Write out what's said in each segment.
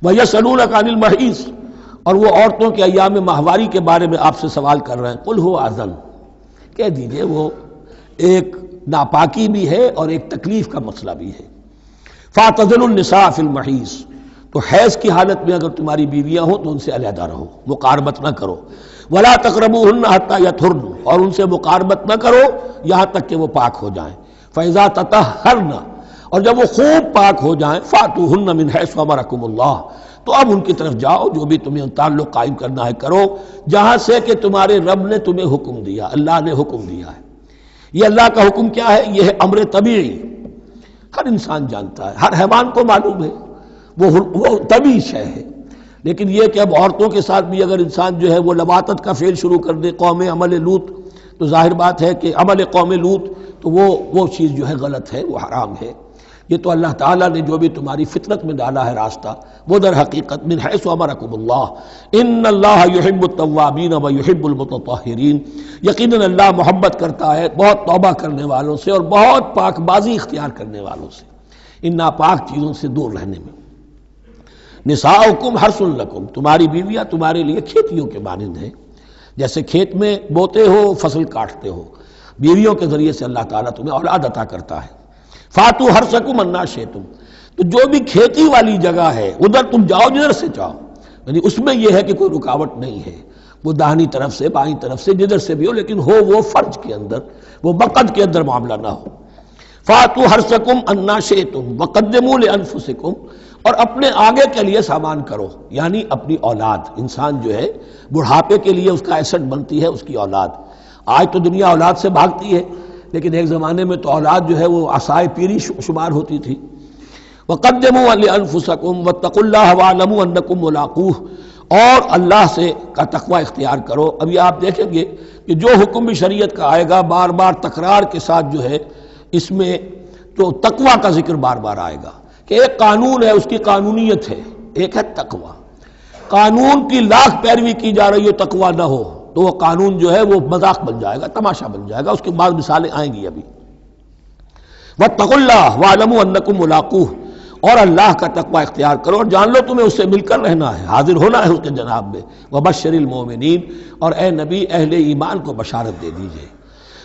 وَيَسْأَلُونَكَ عَنِ الْمَحِيضِ، اور وہ عورتوں کے ایام ماہواری کے بارے میں آپ سے سوال کر رہے ہیں. قُلْ هُوَ اذًا، کہہ دیجئے وہ ایک ناپاکی بھی ہے اور ایک تکلیف کا مسئلہ بھی ہے. فَاعْتَزِلُوا النِّسَاءَ فِي الْمَحِيضِ، تو حیض کی حالت میں اگر تمہاری بیویاں ہوں تو ان سے علیحدہ رہو، مقاربت نہ کرو. وَلَا تَقْرَبُوهُنَّ حَتَّى يَطْهُرْنَ، اور ان سے مقاربت نہ کرو یہاں تک کہ وہ پاک ہو جائیں. فَإِذَا تَطَهَّرْنَ، اور جب وہ خوب پاک ہو جائیں، فَأْتُوهُنَّ مِنْ حَيْثُ أَمَرَكُمُ اللَّهُ، تو اب ان کی طرف جاؤ، جو بھی تمہیں تعلق قائم کرنا ہے کرو، جہاں سے کہ تمہارے رب نے تمہیں حکم دیا، اللہ نے حکم دیا ہے. یہ اللہ کا حکم کیا ہے؟ یہ ہے امر طبیعی، ہر انسان جانتا ہے، ہر حیوان کو معلوم ہے، وہ طبیعی شے ہے. لیکن یہ کہ اب عورتوں کے ساتھ بھی اگر انسان جو ہے وہ لواطت کا فعل شروع کر دے قوم عمل لوط، تو ظاہر بات ہے کہ عمل قوم لوط تو وہ چیز جو ہے غلط ہے، وہ حرام ہے. یہ تو اللہ تعالیٰ نے جو بھی تمہاری فطرت میں ڈالا ہے راستہ، وہ در حقیقت من حیث امرکم اللہ، ان اللہ یحب التوابین ویحب المتطہرین، یقیناً اللہ محبت کرتا ہے بہت توبہ کرنے والوں سے اور بہت پاک بازی اختیار کرنے والوں سے، ان ناپاک چیزوں سے دور رہنے میں. نساؤکم حرث لکم، تمہاری بیویاں تمہارے لیے کھیتیوں کے مانند ہیں، جیسے کھیت میں بوتے ہو فصل کاٹتے ہو، بیویوں کے ذریعے سے اللہ تعالیٰ تمہیں اولاد عطا کرتا ہے. فاتو حرثکم انا شئتم، تو جو بھی کھیتی والی جگہ ہے ادھر تم جاؤ جدھر سے چاہو، یعنی اس میں یہ ہے کہ کوئی رکاوٹ نہیں ہے، وہ داہنی طرف سے بائیں طرف سے جدھر سے بھی ہو، لیکن ہو وہ فرج کے اندر، وہ مقد کے اندر معاملہ نہ ہو. فاتو حرثکم انا شئتم وقدموا لانفسکم، اور اپنے آگے کے لیے سامان کرو، یعنی اپنی اولاد. انسان جو ہے بڑھاپے کے لیے اس کا ایسٹ بنتی ہے اس کی اولاد. آج تو دنیا اولاد سے بھاگتی ہے، لیکن ایک زمانے میں تو اولاد جو ہے وہ عصائے پیری شمار ہوتی تھی. وَقَدِّمُوا لِأَنفُسَكُمْ وَاتَّقُوا اللَّهَ وَاعْلَمُوا أَنَّكُمْ مُلَاقُوهُ، اور اللہ سے کا تقوی اختیار کرو. ابھی آپ دیکھیں گے کہ جو حکم بھی شریعت کا آئے گا بار بار تکرار کے ساتھ جو ہے اس میں تو تقوی کا ذکر بار بار آئے گا کہ ایک قانون ہے، اس کی قانونیت ہے، ایک ہے تقوی. قانون کی لاکھ پیروی کی جا رہی ہے، تقوی نہ ہو تو وہ قانون جو ہے وہ مذاق بن جائے گا، تماشا بن جائے گا. اس کے بعد مثالیں آئیں گی ابھی. واتقوا اللہ واعلموا انکم ملاقوہ، اور اللہ کا تقوی اختیار کرو اور جان لو تمہیں اس سے مل کر رہنا ہے، حاضر ہونا ہے اس کے جناب میں. وبشر المؤمنین، اور اے نبی اہل ایمان کو بشارت دے دیجئے.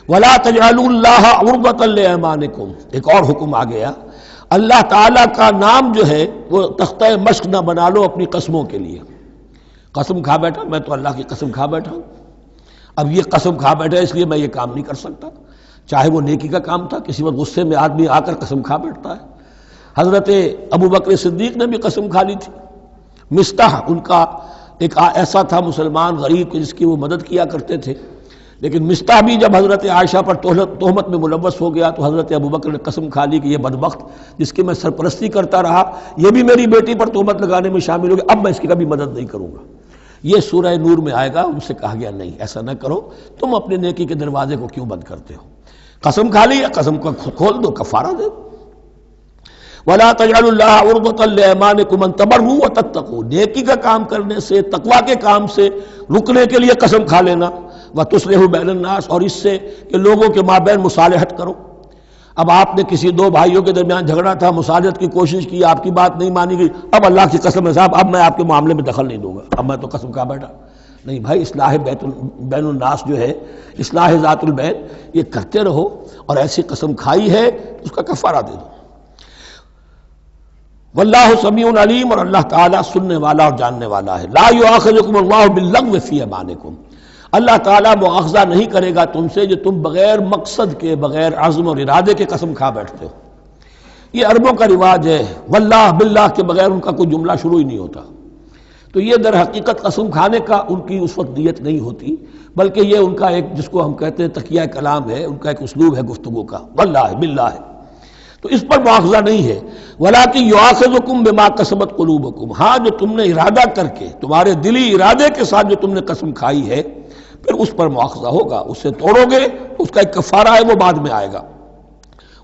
ولا تجعلوا اللہ عرضۃ لایمانکم، ایک اور حکم آ گیا، اللہ تعالیٰ کا نام جو ہے وہ تختہ مشق نہ بنا لو اپنی قسموں کے لیے. قسم کھا بیٹھا میں تو اللہ کی قسم کھا بیٹھا ہوں، اب یہ قسم کھا بیٹھا اس لیے میں یہ کام نہیں کر سکتا. چاہے وہ نیکی کا کام تھا، کسی وقت غصے میں آدمی آ کر قسم کھا بیٹھتا ہے. حضرت ابو بکر صدیق نے بھی قسم کھا لی تھی. مستح ان کا ایک ایسا تھا مسلمان غریب جس کی وہ مدد کیا کرتے تھے، لیکن مستح بھی جب حضرت عائشہ پر تہمت میں ملوث ہو گیا تو حضرت ابو بکر نے قسم کھا لی کہ یہ بدبخت جس کی میں سرپرستی کرتا رہا یہ بھی میری بیٹی پر تہمت لگانے میں شامل ہو گیا، اب میں اس کی کبھی مدد نہیں کروں گا. یہ سورہ نور میں آئے گا. ان سے کہا گیا نہیں ایسا نہ کرو، تم اپنے نیکی کے دروازے کو کیوں بند کرتے ہو؟ قسم کھا لی، قسم کو کھول دو، کفارہ دے. وَلَا تَجْعَلُوا اللَّهَ عُرْضَةً لِأَيْمَانِكُمْ أَن تَبَرُّوا وَتَتَّقُوا، نیکی کا کام کرنے سے، تقوی کے کام سے رکنے کے لیے قسم کھا لینا. وَتُصْلِحُوا بَيْنَ النَّاسِ، اور اس سے کہ لوگوں کے مابین مصالحت کرو. اب آپ نے کسی دو بھائیوں کے درمیان جھگڑا تھا، مصالحت کی کوشش کی، آپ کی بات نہیں مانی گئی، اب اللہ کی قسم ہے صاحب اب میں آپ کے معاملے میں دخل نہیں دوں گا، اب میں تو قسم کھا بیٹھا. نہیں بھائی، اصلاح بین الناس جو ہے، اصلاح ذات البین، یہ کرتے رہو. اور ایسی قسم کھائی ہے اس کا کفارہ دے دو. واللہ سمیع علیم، اور اللہ تعالیٰ سننے والا اور جاننے والا ہے. لا یؤاخذکم اللہ باللغو فی ایمانکم، اللہ تعالیٰ مؤاخذہ نہیں کرے گا تم سے جو تم بغیر مقصد کے، بغیر عزم اور ارادے کے قسم کھا بیٹھتے ہو. یہ عربوں کا رواج ہے، واللہ باللہ کے بغیر ان کا کوئی جملہ شروع ہی نہیں ہوتا. تو یہ در حقیقت قسم کھانے کا ان کی اس وقت نیت نہیں ہوتی، بلکہ یہ ان کا ایک جس کو ہم کہتے ہیں تقیہ کلام ہے، ان کا ایک اسلوب ہے گفتگو کا، واللہ باللہ ہے. تو اس پر مؤاخذہ نہیں ہے. وَلَٰكِن يُؤَاخِذُكُم بِمَا كَسَبَتْ قُلُوبُكُم، ہاں جو تم نے ارادہ کر کے، تمہارے دلی ارادے کے ساتھ جو تم نے قسم کھائی ہے، پھر اس پر مؤاخذہ ہوگا. اس سے توڑو گے، اس کا ایک کفارہ ہے، وہ بعد میں آئے گا.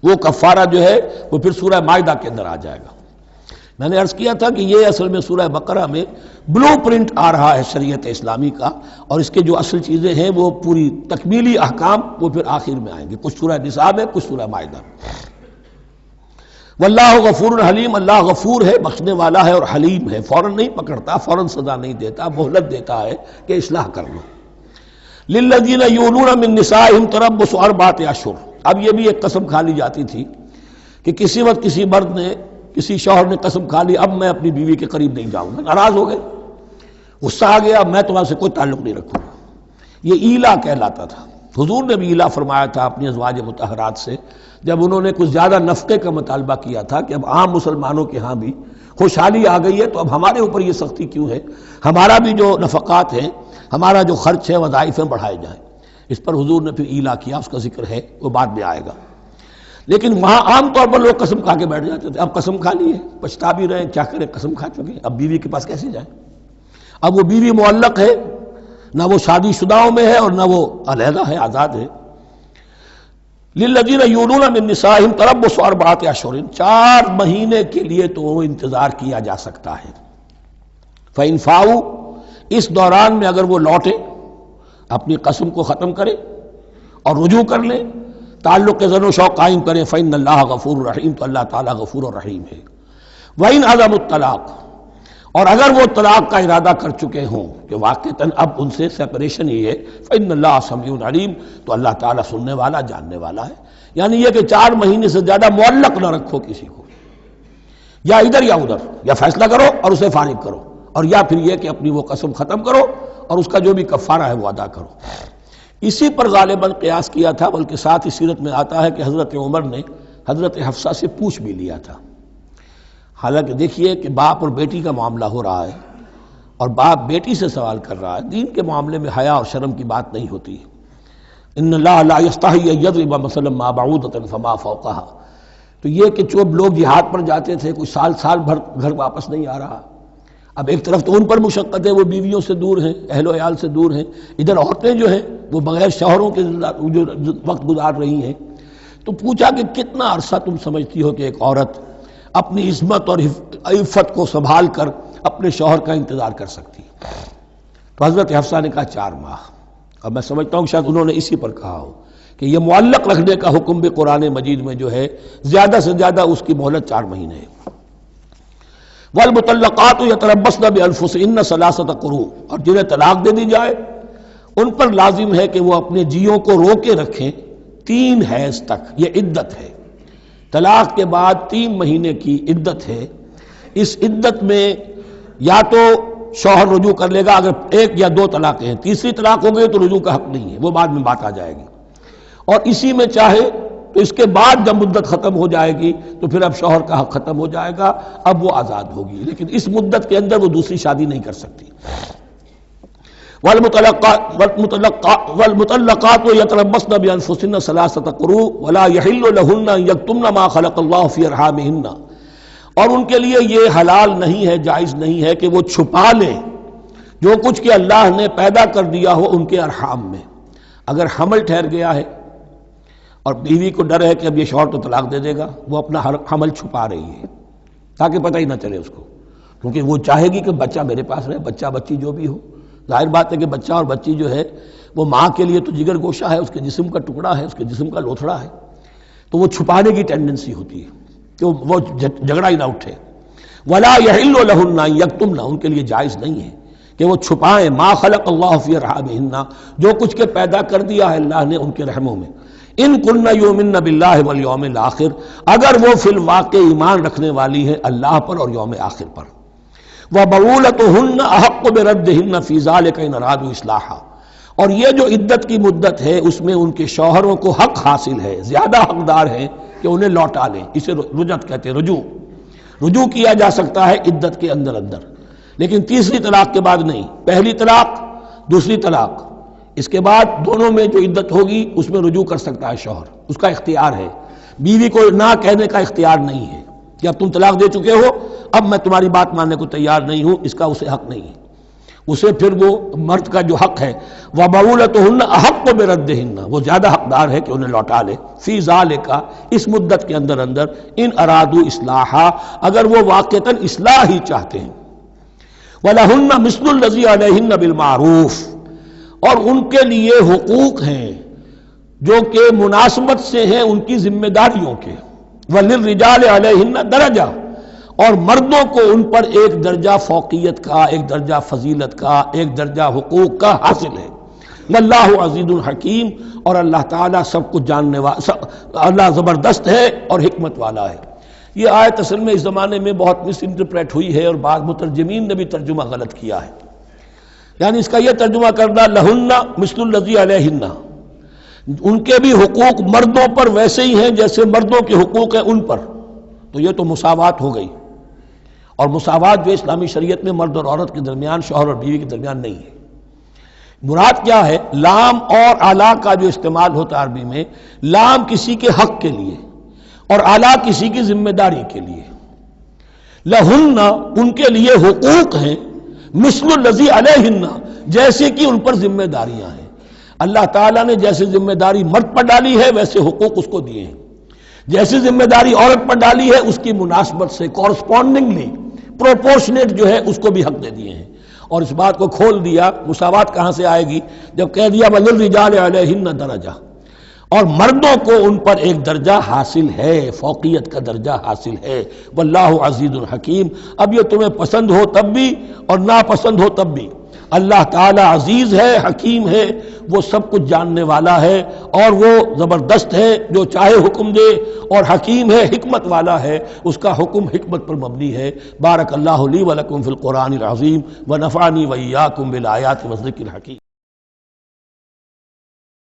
وہ کفارہ جو ہے وہ پھر سورہ مائدہ کے اندر آ جائے گا. میں نے عرض کیا تھا کہ یہ اصل میں سورہ بقرہ میں بلو پرنٹ آ رہا ہے شریعت اسلامی کا، اور اس کے جو اصل چیزیں ہیں وہ پوری تکمیلی احکام وہ پھر آخر میں آئیں گے. کچھ سورہ نساء میں، کچھ سورہ مائدہ. واللہ غفور حلیم، اللہ غفور ہے، بخشنے والا ہے، اور حلیم ہے، فوراً نہیں پکڑتا، فوراً سزا نہیں دیتا، مہلت دیتا ہے کہ اصلاح کر لو۔ للذین یولون من نسائہم تربص اربعۃ اشہر، اب یہ بھی ایک قسم کھا لی جاتی تھی کہ کسی وقت کسی مرد نے، کسی شوہر نے قسم کھا لی اب میں اپنی بیوی کے قریب نہیں جاؤں گا، ناراض ہو گئے، غصہ آ گیا، میں تمہارے سے کوئی تعلق نہیں رکھوں گا، یہ ایلا کہلاتا تھا۔ حضور نے بھی ایلا فرمایا تھا اپنی ازواج مطہرات سے جب انہوں نے کچھ زیادہ نفقے کا مطالبہ کیا تھا کہ اب عام مسلمانوں کے ہاں بھی خوشحالی آ گئی ہے تو اب ہمارے اوپر یہ سختی کیوں ہے، ہمارا بھی جو نفقات ہیں، ہمارا جو خرچ ہے، وظائف ہیں، بڑھائے جائیں۔ اس پر حضور نے پھر ایلا کیا، اس کا ذکر ہے، وہ بعد میں آئے گا۔ لیکن وہاں عام طور پر لوگ قسم کھا کے بیٹھ جاتے تھے، اب قسم کھا لی ہے، پچھتا بھی رہے ہیں، کیا کریں، قسم کھا چکے، اب بیوی کے پاس کیسے جائیں؟ اب وہ بیوی معلق ہے، نہ وہ شادی شداؤں میں ہے اور نہ وہ علیحدہ ہے، آزاد ہے۔ للذین یولون من نسائہم تربص اربعۃ اشہر، 4 مہینے کے لیے تو انتظار کیا جا سکتا ہے۔ فإن فاؤوا، اس دوران میں اگر وہ لوٹے، اپنی قسم کو ختم کرے اور رجوع کر لیں، تعلق کے زن و شوق قائم کریں، فإن اللہ غفور رحیم، تو اللہ تعالیٰ غفور اور رحیم ہے۔ وإن عزموا الطلاق، اور اگر وہ طلاق کا ارادہ کر چکے ہوں کہ واقعتاً اب ان سے سیپریشن ہی ہے، فإن اللہ سمیع علیم، تو اللہ تعالیٰ سننے والا، جاننے والا ہے۔ یعنی یہ کہ 4 مہینے سے زیادہ معلق نہ رکھو کسی کو، یا ادھر یا ادھر، یا فیصلہ کرو اور اسے فارغ کرو، اور یا پھر یہ کہ اپنی وہ قسم ختم کرو اور اس کا جو بھی کفارہ ہے وہ ادا کرو۔ اسی پر غالباً قیاس کیا تھا، بلکہ ساتھ ہی سیرت میں آتا ہے کہ حضرت عمر نے حضرت حفصہ سے پوچھ بھی لیا تھا۔ حالانکہ دیکھیے کہ باپ اور بیٹی کا معاملہ ہو رہا ہے اور باپ بیٹی سے سوال کر رہا ہے، دین کے معاملے میں حیا اور شرم کی بات نہیں ہوتی۔ ان اللہ لا یستحی ان یضرب مثلا ما بعوضۃ فما فوقها، تو یہ کہ جو لوگ جہاد پر جاتے تھے، کوئی سال بھر گھر واپس نہیں آ رہا، اب ایک طرف تو ان پر مشقت ہے، وہ بیویوں سے دور ہیں، اہل و عیال سے دور ہیں، ادھر عورتیں جو ہیں وہ بغیر شوہروں کے جو وقت گزار رہی ہیں، تو پوچھا کہ کتنا عرصہ تم سمجھتی ہو کہ ایک عورت اپنی عصمت اور عفت کو سنبھال کر اپنے شوہر کا انتظار کر سکتی ہے؟ تو حضرت حفصہ نے کہا 4 ماہ، اور میں سمجھتا ہوں شاید انہوں نے اسی پر کہا ہو کہ یہ معلق رکھنے کا حکم بھی قرآن مجید میں جو ہے زیادہ سے زیادہ اس کی مہلت 4 مہینے ہے۔ والمطلقات یتربصن بانفسہن 3 قروء، اور جنہیں طلاق دے دی جائے ان پر لازم ہے کہ وہ اپنے جیوں کو روکے رکھیں 3 حیض تک، یہ عدت ہے۔ طلاق کے بعد 3 مہینے کی عدت ہے۔ اس عدت میں یا تو شوہر رجوع کر لے گا، اگر 1 یا 2 طلاقیں ہیں، تیسری طلاق ہو گئی تو رجوع کا حق نہیں ہے، وہ بعد میں بات آ جائے گی، اور اسی میں چاہے تو اس کے بعد جب مدت ختم ہو جائے گی تو پھر اب شوہر کا حق ختم ہو جائے گا، اب وہ آزاد ہوگی، لیکن اس مدت کے اندر وہ دوسری شادی نہیں کر سکتی۔ والمطلقات یتربصن بانفسهن 3 قروء ولا يحل لهن ان يكتمن ما خلق الله في ارحامهن، اور ان کے لیے یہ حلال نہیں ہے، جائز نہیں ہے کہ وہ چھپا لیں جو کچھ کہ اللہ نے پیدا کر دیا ہو ان کے ارحام میں۔ اگر حمل ٹھہر گیا ہے اور بیوی کو ڈر ہے کہ اب یہ شوہر تو طلاق دے دے گا، وہ اپنا حمل چھپا رہی ہے تاکہ پتہ ہی نہ چلے اس کو، کیونکہ وہ چاہے گی کہ بچہ میرے پاس رہے، بچہ بچی جو بھی ہو۔ ظاہر بات ہے کہ بچہ اور بچی جو ہے وہ ماں کے لیے تو جگر گوشہ ہے، اس کے جسم کا ٹکڑا ہے، اس کے جسم کا لوتھڑا ہے، تو وہ چھپانے کی ٹینڈنسی ہوتی ہے کہ وہ جھگڑا ہی نہ اٹھے۔ ولا يحل لهن ان يكتمن، ان کے لیے جائز نہیں ہے کہ وہ چھپائیں ما خلق اللہ فی ارحامہن، جو کچھ کے پیدا کر دیا ہے اللہ نے ان کے رحموں میں۔ ان كن یؤمن باللہ والیوم الآخر، اگر وہ فی الواقع ایمان رکھنے والی ہے اللہ پر اور یوم آخر پر۔ وَبَعُولَتُهُنَّ أَحَقُّ بِرَدِّهِنَّ فِي ذَلِكَ إِنْ أَرَادُوا إِصْلَاحًا، اور یہ جو عدت کی مدت ہے اس میں ان کے شوہروں کو حق حاصل ہے، زیادہ حقدار ہیں کہ انہیں لوٹا لیں، اسے رجعت کہتے ہیں، رجوع کیا جا سکتا ہے عدت کے اندر، لیکن تیسری طلاق کے بعد نہیں۔ پہلی طلاق، دوسری طلاق، اس کے بعد دونوں میں جو عدت ہوگی اس میں رجوع کر سکتا ہے شوہر، اس کا اختیار ہے، بیوی کو نہ کہنے کا اختیار نہیں ہے کہ اب تم طلاق دے چکے ہو، اب میں تمہاری بات ماننے کو تیار نہیں ہوں، اس کا اسے حق نہیں ہے۔ اسے پھر وہ مرد کا جو حق ہے وَبَعُولَتُهُنَّ أَحَقُّ بِرَدِّهِنَّ، وہ زیادہ حقدار ہے کہ انہیں لوٹا لے، فی ذَلِکَ، اس مدت کے اندر ان ارادوا اصلاحا، اگر وہ واقعتاً اصلاح ہی چاہتے ہیں۔ وَلَهُنَّ مِثْلُ الَّذِي عَلَيْهِنَّ بِالْمَعْرُوفِ، اور ان کے لیے حقوق ہیں جو کہ مناسبت سے ہیں ان کی ذمہ داریوں کے، وَلِلرِّجَالِ عَلَيْهِنَّ درجہ، اور مردوں کو ان پر ایک درجہ فوقیت کا، ایک درجہ فضیلت کا، ایک درجہ حقوق کا حاصل ہے۔ واللہ عزیز الحکیم، اور اللہ تعالیٰ سب کچھ جاننے والا، اللہ زبردست ہے اور حکمت والا ہے۔ یہ آیت اصل میں اس زمانے میں بہت مس انٹرپریٹ ہوئی ہے، اور بعض مترجمین نے بھی ترجمہ غلط کیا ہے۔ یعنی اس کا یہ ترجمہ کردہ لہن مثل الذی علیہن، ان کے بھی حقوق مردوں پر ویسے ہی ہیں جیسے مردوں کے حقوق ہیں ان پر، تو یہ تو مساوات ہو گئی، اور مساوات جو اسلامی شریعت میں مرد اور عورت کے درمیان، شوہر اور بیوی کے درمیان نہیں ہے۔ مراد کیا ہے؟ لام اور اعلیٰ کا جو استعمال ہوتا ہے عربی میں، لام کسی کے حق کے لیے اور اعلیٰ کسی کی ذمہ داری کے لیے۔ لہن ان کے لیے حقوق ہیں، مثل الذی علیہن جیسے کہ ان پر ذمہ داریاں ہیں۔ اللہ تعالیٰ نے جیسے ذمہ داری مرد پر ڈالی ہے ویسے حقوق اس کو دیے ہیں، جیسی ذمہ داری عورت پر ڈالی ہے اس کی مناسبت سے کورسپونڈنگلی پروپورشنیٹ جو ہے اس کو بھی حق دے دیے ہیں۔ اور اس بات کو کھول دیا، مساوات کہاں سے آئے گی؟ جب کہہ دیا وَلِلرِّجَالِ عَلَيْهِنَّ درجہ، اور مردوں کو ان پر ایک درجہ حاصل ہے، فوقیت کا درجہ حاصل ہے۔ واللہ عزیز الحکیم، اب یہ تمہیں پسند ہو تب بھی اور ناپسند ہو تب بھی اللہ تعالیٰ عزیز ہے، حکیم ہے، وہ سب کچھ جاننے والا ہے، اور وہ زبردست ہے جو چاہے حکم دے، اور حکیم ہے، حکمت والا ہے، اس کا حکم حکمت پر مبنی ہے۔ بارک اللہ لی ولکم فی القرآن العظیم ونفعنی وإیاکم بالآیات والذکر الحکیم۔